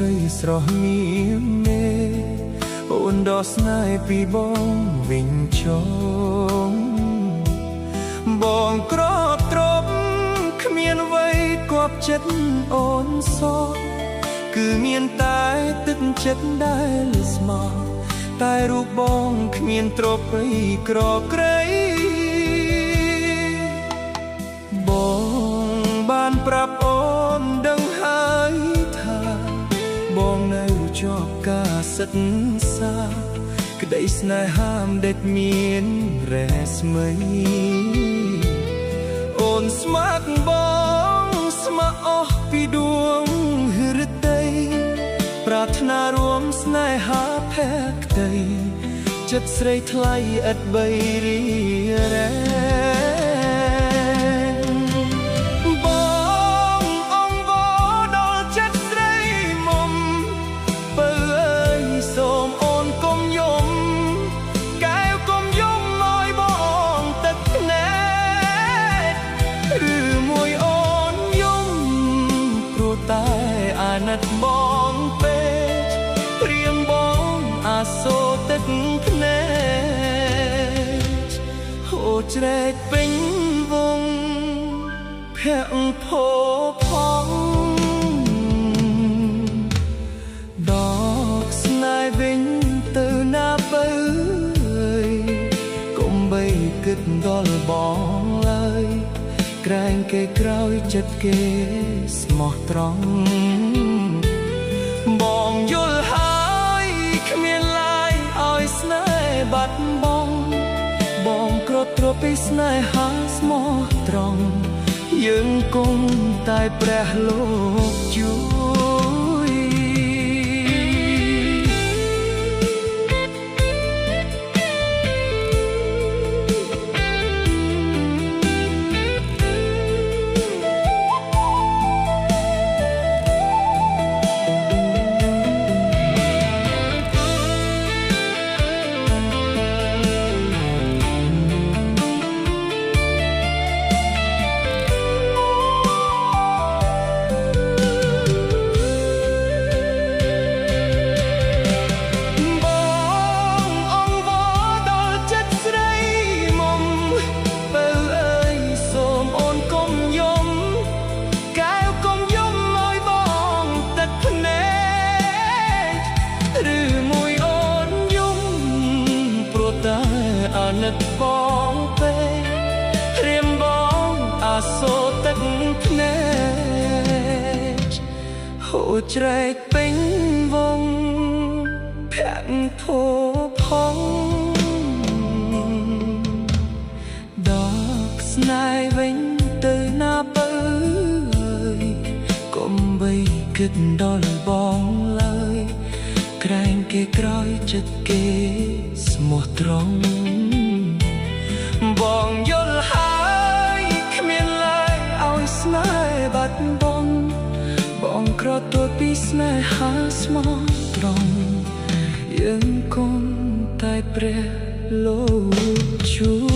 រីស្រស់មៀមមេអូនដកស្នេហ៍ពីបងវិញចងបងក្របត្រប់គ្មានអ្វីគប់ចិត្តអូនសោះគឺមានតែទឹកចិត្តដែលស្មោះតែរូបបងគ្មានទ្រព្យក្រក្រៃបងបានប្រាប់អូនដឹងហើយថាបងនៅជាប់ការសិក្សាក្តីស្នេហាមិនមានរស្មីអូនស្មាក់បងស្មាក់អស់ពីដួងហឫទ័យប្រាថ្នារួមស្នេហាភក្តីចិត្តស្រីថ្លៃឥតបីរីរែបងអង្វរដល់ចិត្តស្រីមុំបើអើយសូមអូនកុំយំកែវកុំយំឲ្យបងទឹកភ្នែកឬមួយអូនយំព្រោះតែអាណិតបងពេកព្រៀងបងអាសូរទឹកភ្នែកហូរជ្រែកពេញវងភ័ក្រផោផងដកស្នេហ៍វិញទៅណាបើកុំបីគិតដល់បងឡើយក្រែងគេក្រោយចិត្តគេស្មោះត្រង់បងយល់ហើយគ្មានឡាយឲ្យស្នេហ៍បាត់បង់បងគ្របទ្រពពីស្នេហាស្មោះត្រង់យើងគង់តែព្រះលោកជួយអាណិតបងពេកព្រៀមបងអាសូរទឹកភ្នែកហូរជ្រែកពេញវងភ័ក្រផោផងដកស្នេហ៍វិញទៅណាបើកុំបីគិតដល់បងឡើយក្រែងគេក្រោយចិត្តគេស្មោះត្រង់បងយល់ហើយគ្មានឡើយឲ្យស្នេហ៍បាត់បង់បងក្រទល់ពីស្នេហាស្មោះត្រង់យើងគង់តែព្រះលោកជួយ